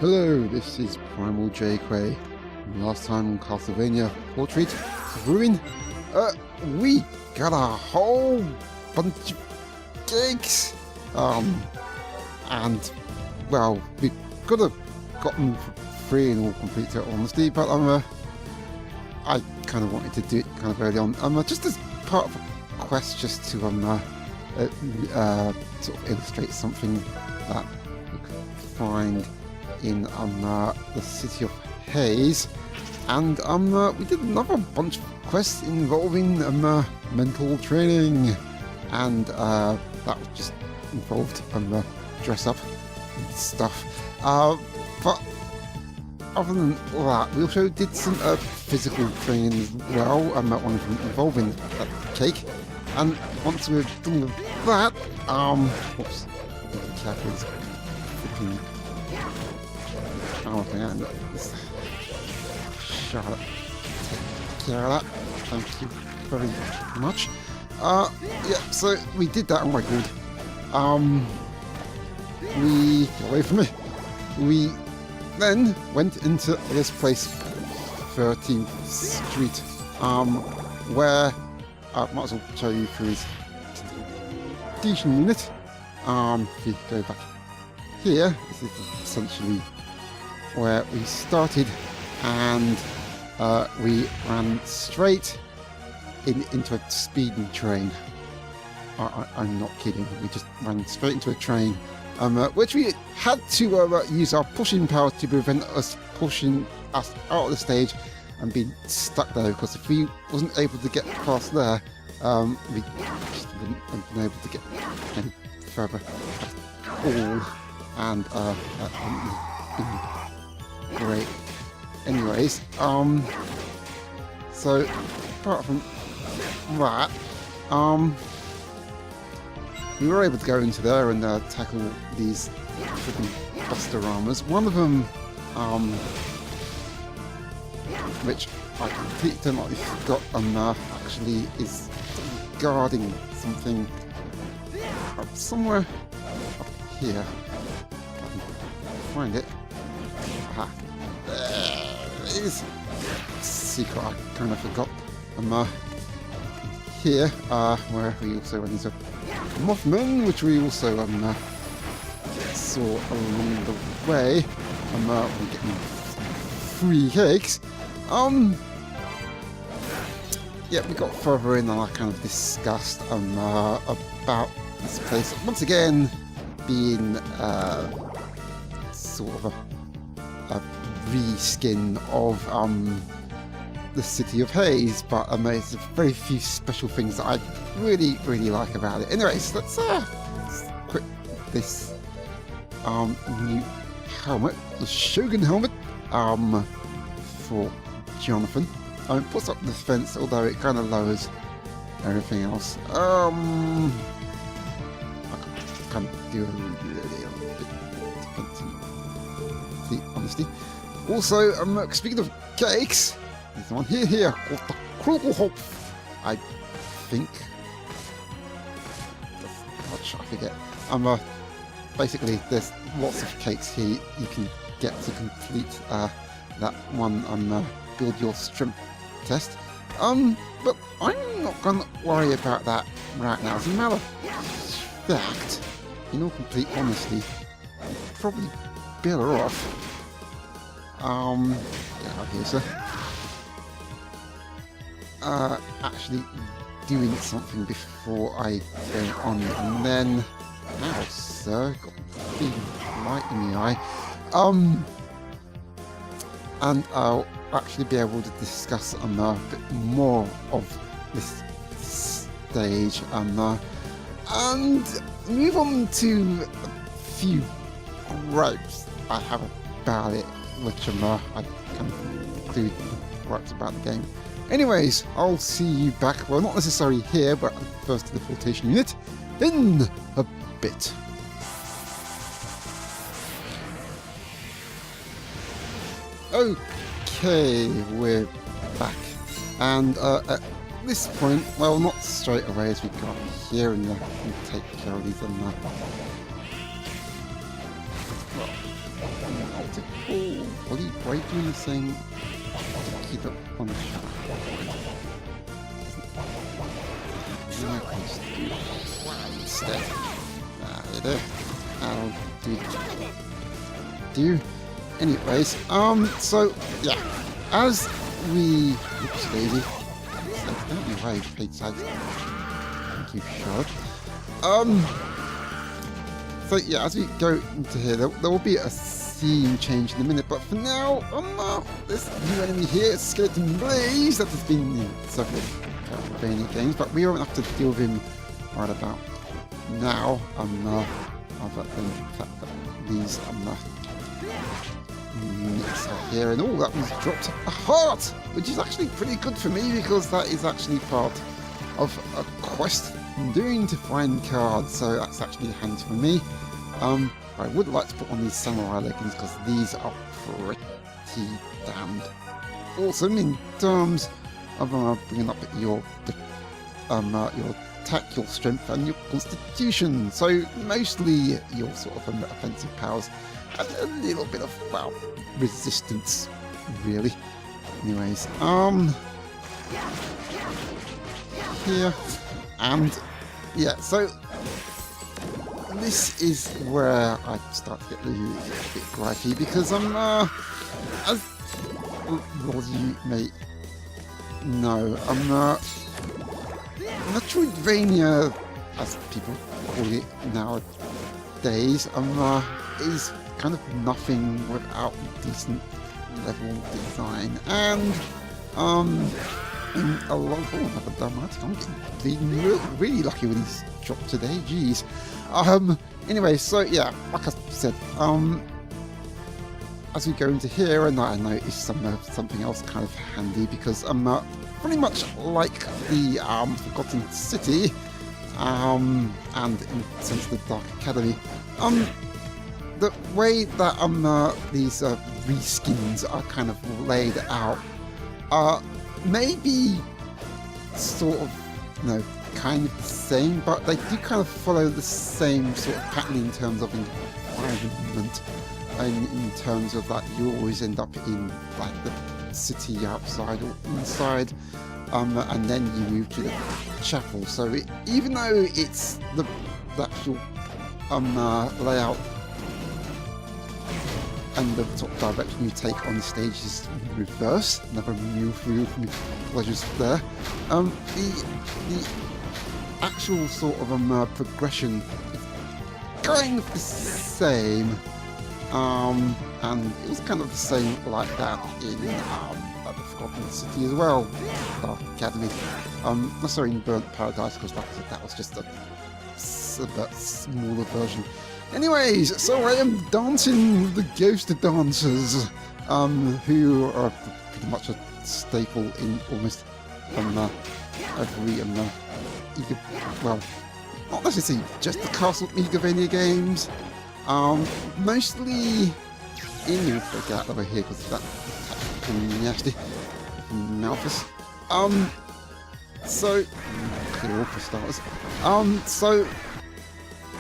Hello, this is Primal J. Quay. Last time on Castlevania Portrait of Ruin, we got a whole bunch of gigs. And, well, we could have gotten free in all complete honesty, but I kind of wanted to do it kind of early on. Just as part of a quest, just to sort of illustrate something that you could find in the city of Haze, and we did another bunch of quests involving mental training, and that just involved dress up and stuff. But other than that, we also did some physical training as well, one of them involving cake. And once we're done with that, whoops, the cat is freaking. Oh, man. Charlotte, take care of that. Thank you very much. Yeah, so we did that. Oh my god. We get away from me. We then went into this place, 13th Street, where might as well show you through his decent unit. If you go back here, this is essentially where we started, and we ran straight into a speeding train. I'm not kidding, we just ran straight into a train, which we had to use our pushing power to prevent us pushing us out of the stage and being stuck there, because if we wasn't able to get past there, we just wouldn't have been able to get any further at all, and that wouldn't be great. Anyways, so apart from that, we were able to go into there and tackle these freaking Buster-Ramas. One of them, which I completely totally forgot, actually is guarding something somewhere up here. I can find it. Aha. There it is. Secret I kind of forgot. Here, where we also went into Mothman, which we also saw along the way. We're getting free cakes. Yeah, we got further in and I kind of discussed about this place once again being sort of a reskin of the city of Haze, but there's very few special things that I really like about it. Anyways, let's equip this new helmet, the Shogun helmet, for Jonathan. It puts up the defense, although it kind of lowers everything else. I can do a little bit defensive, honesty. Also, speaking of cakes, there's the one here called the Krugel-Hopf, I think. That's much, I forget. Basically, there's lots of cakes here you can get to complete that one build your strength test. But I'm not gonna worry about that right now. As a matter of fact, in all complete honesty, I'm probably better off. Get out here, sir. Actually doing something before I go on, and then now, sir, got a big light in the eye. And I'll actually be able to discuss a bit more of this stage and move on to a few gripes I have about it, which I can include gripes about the game. Anyways, I'll see you back, well, not necessarily here, but first to the flotation unit in a bit. Okay, we're back, and at this point, well, not straight away as we got here and take care of these and that. Well, Why are you doing the same? Keep it on the shot. I can just do one instead. You do. I'll do. Anyways, so yeah, as we, oops, daisy. I don't know why you paid sides. Thank you, Charlotte. So yeah, as we go into here, there will be a scene change in a minute, but for now, this new enemy here, Skeleton Blaze, that has been in several Castlevania games, but we won't have to deal with him right about now, other than the fact that these units are here, and that was dropped a heart, which is actually pretty good for me, because that is actually part of a quest I'm doing to find cards, so that's actually handy for me. I would like to put on these samurai leggings, because these are pretty damned awesome in terms of bringing up your attack, your strength, and your constitution. So mostly your sort of offensive powers, and a little bit of, well, resistance, really. Anyways, here, and yeah, so this is where I start to get a bit gripey, because as you may know, Metroidvania, as people call it nowadays, is kind of nothing without decent level design, and in a lot of, another dramatic, I'm getting really lucky with these drops today, jeez. Anyway, so yeah, like I said, as we go into here, and I noticed something else kind of handy, because pretty much like the Forgotten City, and in a sense the Dark Academy, the way that these reskins are kind of laid out maybe sort of, kind of the same, but they do kind of follow the same sort of pattern in terms of environment, and in terms of that you always end up in like the city outside or inside, and then you move to the chapel. So even though it's the actual layout and the sort of direction you take on the stage is reverse, another move pleasures there, the actual sort of progression is kind of the same, and it was kind of the same like that in the Forgotten City as well, Dark Academy. Not sorry, in Burnt Paradise, because that was just a smaller version. Anyways, so I am dancing with the ghost dancers, who are pretty much a staple in almost every well, not necessarily just the Castlevania games, mostly in, get out over here because that's nasty, Malthus. So clear all for starters. So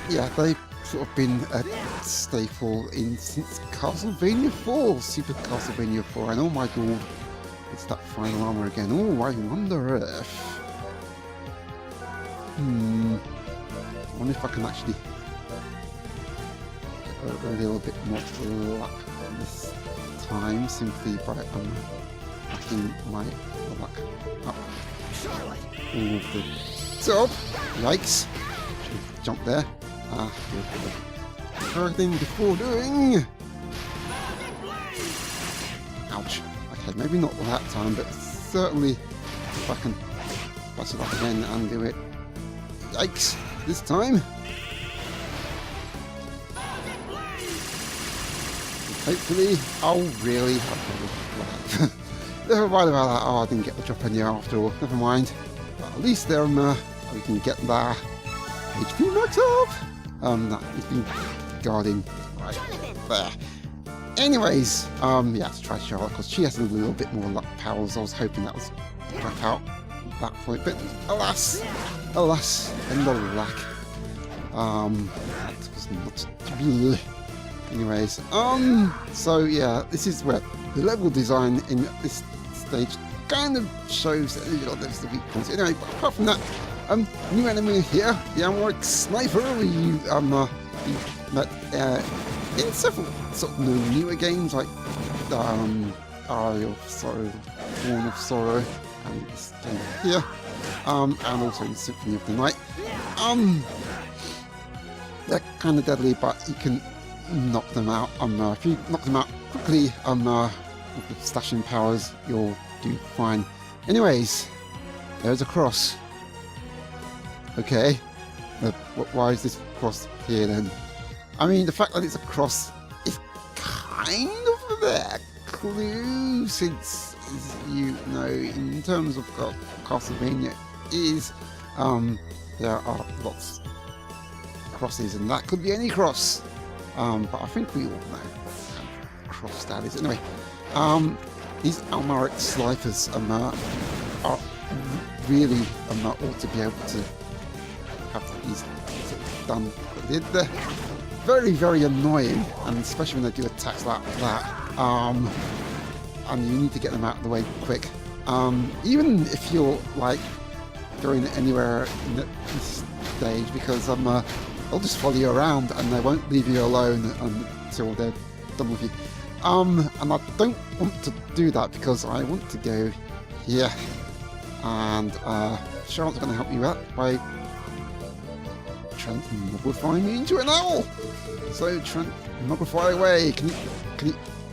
yeah, they've sort of been a staple since Castlevania 4, Super Castlevania 4, and oh my god, it's that final armor again. Oh, I wonder if I wonder if I can actually get a little bit more luck this time, simply by backing my luck up all the top. Yikes! Should jump there. Everything before doing. Ouch. Okay, maybe not that time, but certainly if I can bust it up again and do it. Yikes! This time. Hopefully. Oh, really? Okay. Never mind about that. Oh, I didn't get the drop in here after all. Never mind. But at least there, we can get that HP max up. That has been guarding right there. Anyways, yeah, let's try Charlotte, because she has a little bit more luck powers. I was hoping that was back out at that point, but alas, and alack, that was not to be. Anyways, so yeah, this is where the level design in this stage kind of shows that there's the weak points. Anyway, but apart from that, new enemy here, the Amoric Sniper, you met in several sort of newer games like Eye of Sorrow, Dawn of Sorrow, and this game here, and also in Symphony of the Night. They're kind of deadly, but you can knock them out. If you knock them out quickly, with slashing powers, you'll do fine. Anyways, there's a cross. Okay, why is this cross here then? I mean, the fact that it's a cross is kind of a clue, since, you know, in terms of Castlevania is, there are lots of crosses, and that could be any cross. But I think we all know what cross that is. Anyway, these Almaric Snipers are really ought to be able to have these done. They're very, very annoying, and especially when they do attacks like that. And you need to get them out of the way quick. Even if you're like going anywhere in this stage, because they'll just follow you around and they won't leave you alone until they're done with you. And I don't want to do that because I want to go here. And Charlotte's going to help you out by transmogrifying you into an owl. So transmogrify away. Can you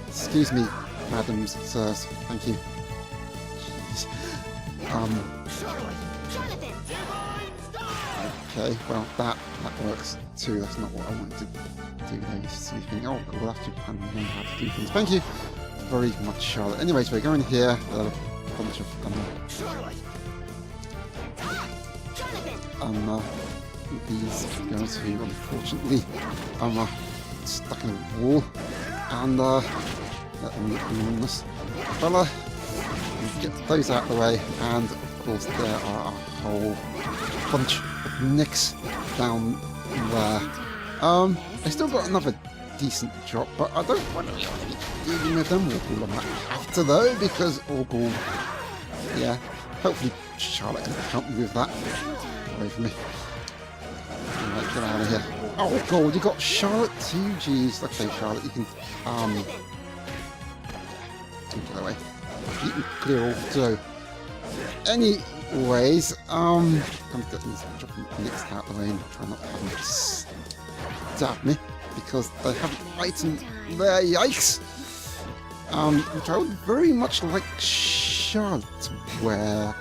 excuse me, madams, sirs? Thank you. Jeez. Okay, well that works too. That's not what I wanted to do there. You're sleeping. Oh, we'll have to learn how to do things. Thank you very much, Charlotte. Anyways, we're going here. A bunch of these guys who unfortunately stuck in a wall, and this fella, get those out of the way, and of course there are a whole bunch of nicks down there. I still got another decent drop, but I don't want to be dealing with them. Orgul I might have to though, because Orgul, yeah, hopefully Charlotte can help me with that. Away from me. Right, get out of here. Oh god, you got Charlotte too? Jeez. Okay, Charlotte, you can get away. You can clear all through. Anyways, I'm getting these dropping nicks out of the way and try not to have them stab me, because they have an item there, yikes! Which I would very much like Charlotte to wear.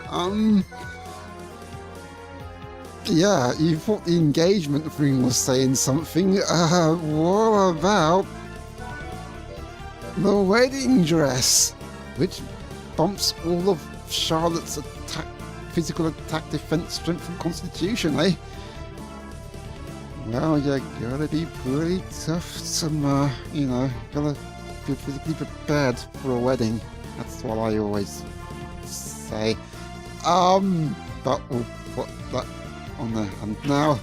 Yeah, you thought the engagement ring was saying something. What about the wedding dress, which bumps all of Charlotte's physical attack, defense, strength, and constitution, eh? Well, you gotta be pretty tough to, you know, gotta be physically prepared for a wedding. That's what I always say. But we'll put that on there. And now,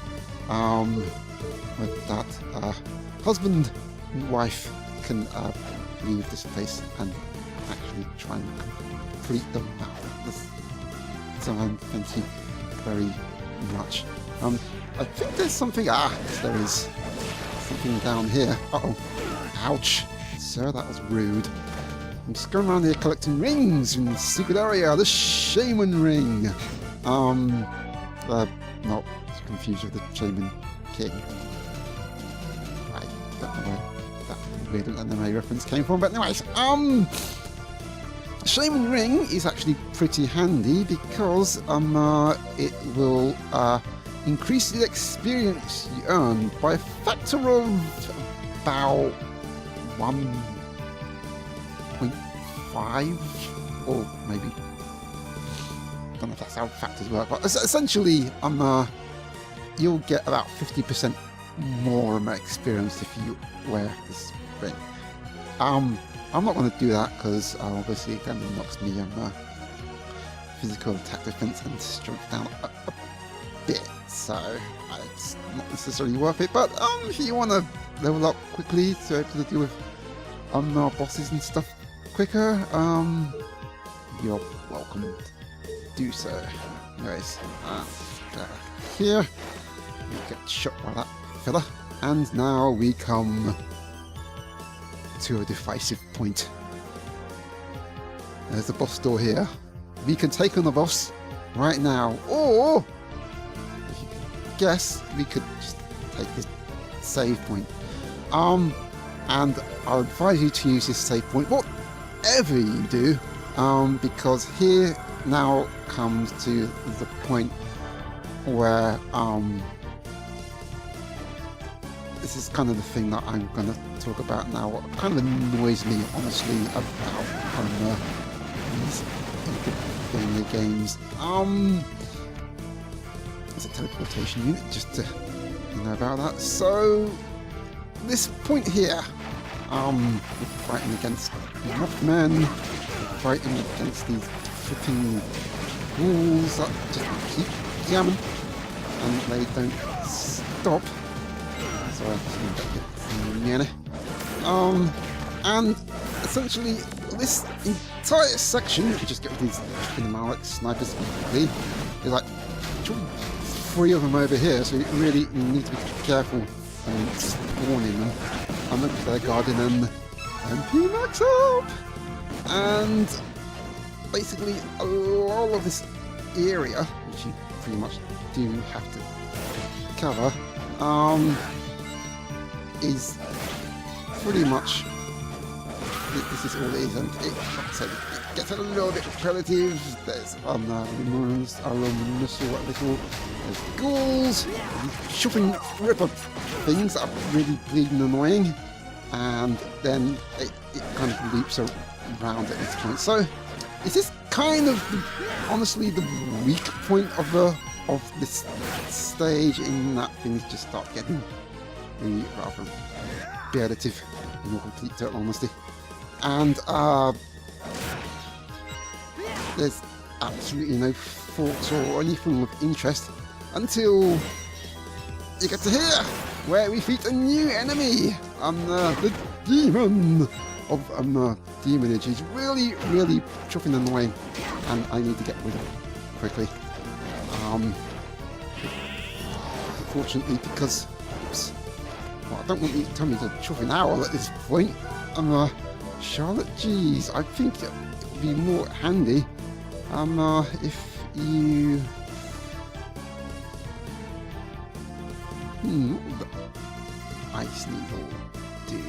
with that, husband and wife can leave this place and actually try and complete the map this time. Thank you very much. I think there's something. There is something down here. Uh-oh. Ouch. Sir, that was rude. I'm just going around here collecting rings in the secret area. The Shaman Ring. Not confused with the Shaman King. I don't know where that weird anime reference came from, but anyways, Shaman Ring is actually pretty handy because it will increase the experience you earn by a factor of about 1.5, or maybe, I don't know if that's how factors work, but essentially you'll get about 50% more experience if you wear this ring. I'm not going to do that because obviously it kind of knocks me physical attack, defense, and strength down a bit, so it's not necessarily worth it. But if you want to level up quickly so able to deal with our bosses and stuff quicker, you're welcome to do so. Anyways, here we get shot by that fella, and now we come to a decisive point. There's the boss door here. We can take on the boss right now, or if you guess, we could just take this save point. And I'll advise you to use this save point whatever you do, because here now comes to the point where this is kind of the thing that I'm going to talk about now. What kind of annoys me, honestly, about these Castlevania games. It's a teleportation unit, just to know about that. So this point here, we're fighting against Mothman, we're fighting against these flipping ghouls that just keep jamming, and they don't stop. So and essentially this entire section, you just get these Malek snipers completely. There's like 3 of them over here, so you really need to be careful and spawning them. And look, they're guarding them. MP max up! And basically all of this area, which you pretty much do have to cover, is pretty much, this is all it is, and it, like I said, it gets a little bit repetitive. There's there's ghouls, chopping ripper things that are really bleeding annoying, and then it kind of loops around at this point. So this is kind of honestly the weak point of this stage, in that things just start getting really rather repetitive, in all complete total honesty. And there's absolutely no thoughts or anything of interest until you get to here, where we defeat a new enemy, the demon of demonage. Is really, really chopping annoying, and I need to get rid of it quickly. Unfortunately, because well, I don't want you to tell me to chop an owl at this point. Charlotte, geez, I think it would be more handy if you ice needle do I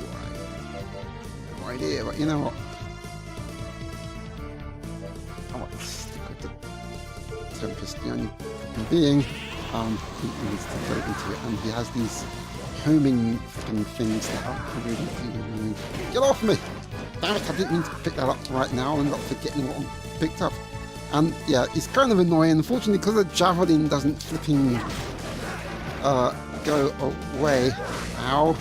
have no idea, but you know what, I want to stick with the Tempest, the only being he needs to go into it, and he has these homing things that are really get off me! Damn it, I didn't mean to pick that up right now and not forgetting what I picked up. And yeah, it's kind of annoying. Unfortunately, because the javelin doesn't flipping go away. Ow.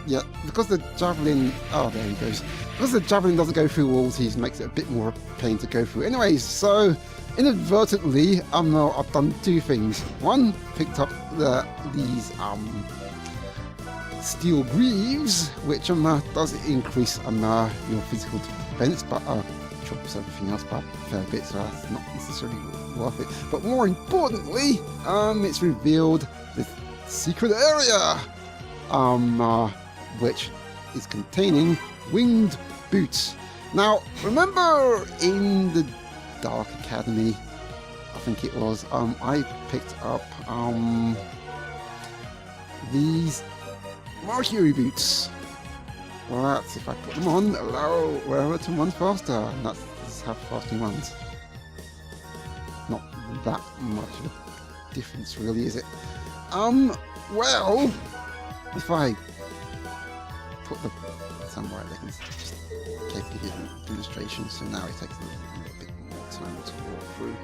Yeah, because the javelin... Oh, there he goes. Because the javelin doesn't go through walls, he makes it a bit more of a pain to go through. Anyways, so inadvertently, I've done 2 things. One, picked up these steel greaves, which does increase your physical defense, but chops everything else by a fair bit, so that's not necessarily worth it. But more importantly, it's revealed this secret area, which is containing winged boots. Now, remember in the Dark Academy, I think it was, I picked up these Mercury boots. Well, that's if I put them on, allow wherever to run faster, and that's how fast he runs. Not that much of a difference, really, is it? Well, if I put the samurai leggings, just gave you a demonstration, so now it takes a little bit more time to walk through.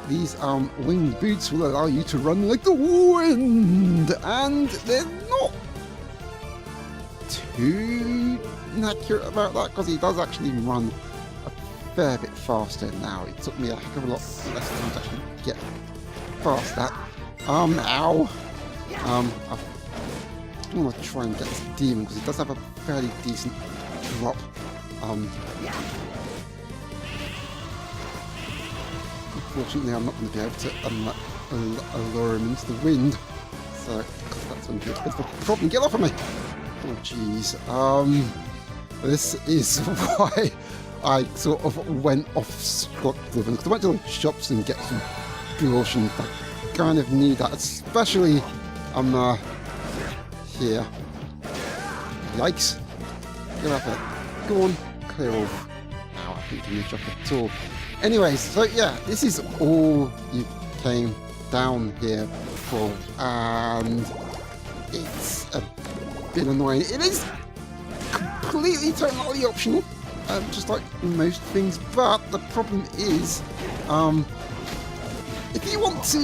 These winged boots will allow you to run like the wind, and they're not too inaccurate about that, because he does actually run a fair bit faster now. It took me a heck of a lot less time to actually get past that. Ow! I want to try and get this demon because it does have a fairly decent drop. Unfortunately, I'm not going to be able to lure him into the wind, so that's going to be a bit of a problem. Get off of me! Oh jeez. This is why I sort of went off scot because I went to the shops and get some caution. I kind of need that, especially here. Yikes! Get up there. Go on, clear off. Ow, I didn't give me a at all. Anyways, so yeah, this is all you came down here for, and it's a bit annoying. It is completely, totally optional, just like most things, but the problem is, if you want to...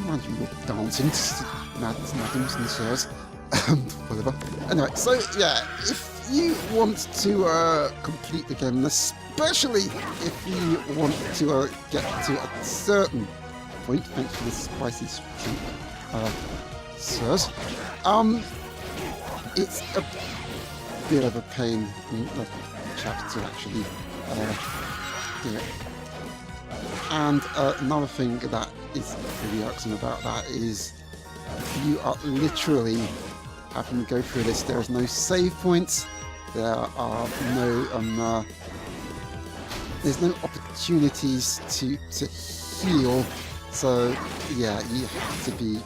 Mind you, you're dancing, madams and sirs, whatever. Anyway, so yeah, if you want to complete the game, especially if you want to get to a certain point, thanks for the spicy streak, sirs, it's a bit of a pain in the chap to actually do it. And another thing that is really irksome about that is you are literally having to go through this. There is no save points. There are no there's no opportunities to heal. So yeah, you have to be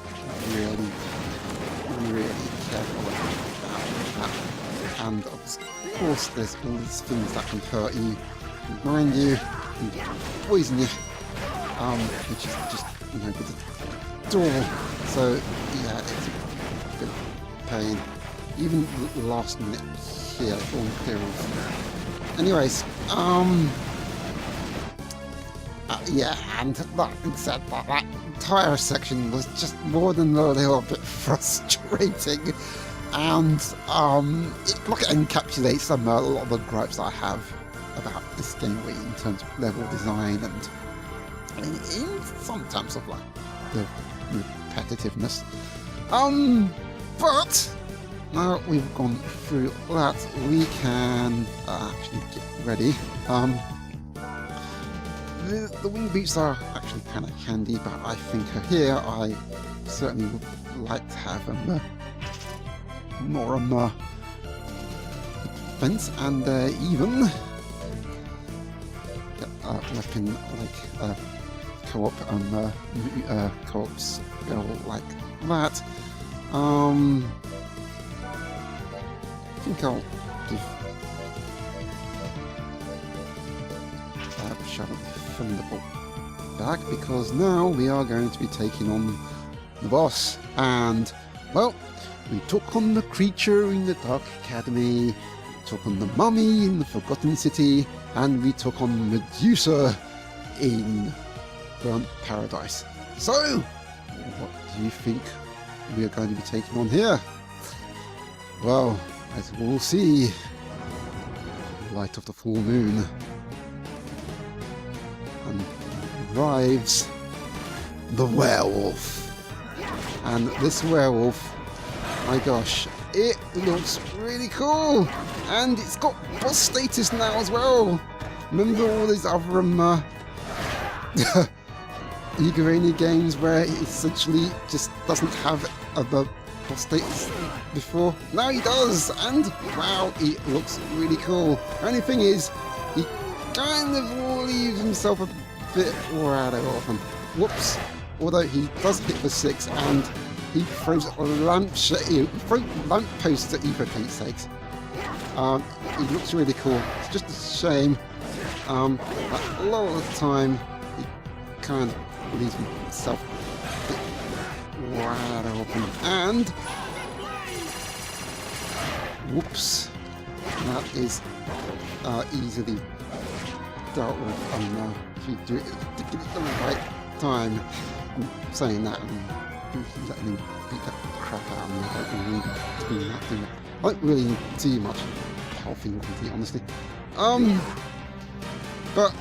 really, really careful about that. And of course, there's all these things that can hurt you, blind you, poison you, which is just no good at all. So yeah, it's a bit of pain. Even the last minute here, all clear off. Anyways, yeah, and that being said, that entire section was just more than a little bit frustrating, and it encapsulates a lot of the gripes that I have about this game in terms of level design and in some terms of like the repetitiveness. But now we've gone through that, we can actually get ready. The wing beats are actually kind of handy, but I think here I certainly would like to have more defense and even weapon like co-op co-ops go like that. I think I'll give Shadow Thunderbolt back because now we are going to be taking on the boss. And well, we took on the creature in the Dark Academy, we took on the mummy in the Forgotten City, and we took on Medusa in Burnt Paradise. So, what do you think we are going to be taking on here? Well, as we'll see, light of the full moon, and arrives the werewolf. And this werewolf, my gosh, it looks really cool, and it's got boss status now as well. Remember all these other Igorania games where it essentially just doesn't have a boss status before? Now he does, and wow, it looks really cool. Only thing is, he kind of leaves himself a bit rather often. Whoops. Although he does hit for 6, and he throws a lampposts at you, for Pete's sakes. He looks really cool. It's just a shame that a lot of the time he kind of leaves himself a bit rather open. And whoops, that is easily dealt with if you do it at the right time. I'm saying that and letting him beat that crap out of me. I don't really do much health in Infinity, honestly. But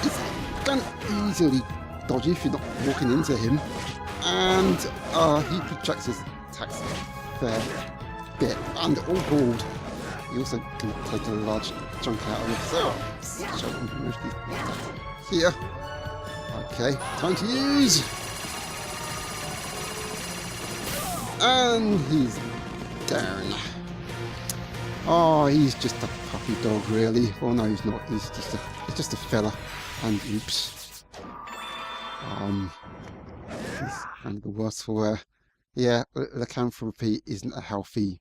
it's kind of easily dodgy if you're not walking into him. And he projects his attacks a fair bit. And all gold. He also can take a large chunk out of it. So, here. Okay, time to use. And he's down. Oh, he's just a puppy dog, really. Well, no, he's not. He's just a fella. And oops. He's kind of the worst for where. Yeah, lycanthropy isn't a healthy.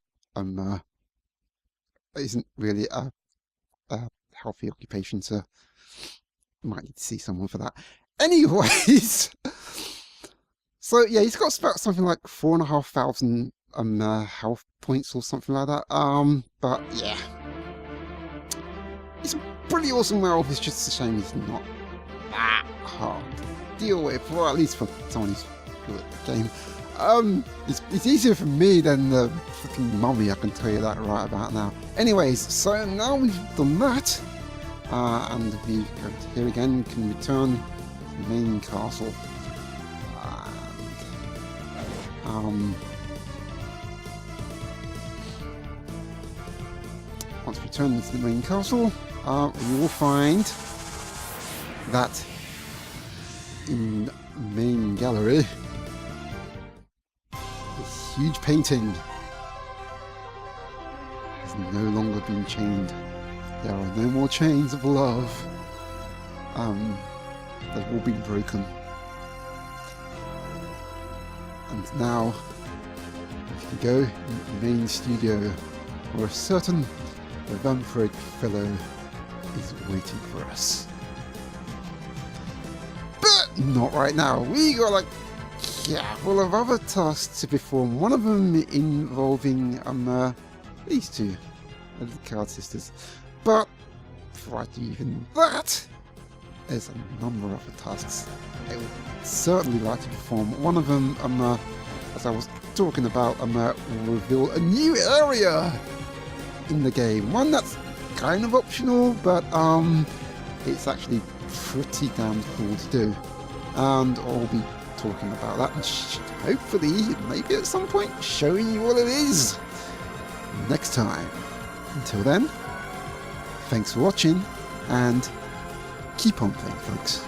Isn't really a healthy occupation. So, might need to see someone for that. Anyways. So yeah, he's got about something like 4,500 health points or something like that. But yeah, he's a pretty awesome werewolf. It's just a shame he's not that hard to deal with, or at least for someone who's good at the game. It's easier for me than the fucking mummy. I can tell you that right about now. Anyways, so now we've done that, and we go to here again. Can return to the main castle. Once we return to the main castle, you will find that in the main gallery, this huge painting has no longer been chained. There are no more chains of love. They've all been broken. And now we can go in the main studio where a certain vampiric fellow is waiting for us. But not right now. We got like full of other tasks to perform. One of them involving these two, the Card Sisters. But before I do even that, there's a number of other tasks I would certainly like to perform. One of them, as I was talking about, will reveal a new area in the game. One that's kind of optional, but it's actually pretty damn cool to do. And I'll be talking about that, and hopefully, maybe at some point, showing you what it is next time. Until then, thanks for watching, and keep on playing, folks.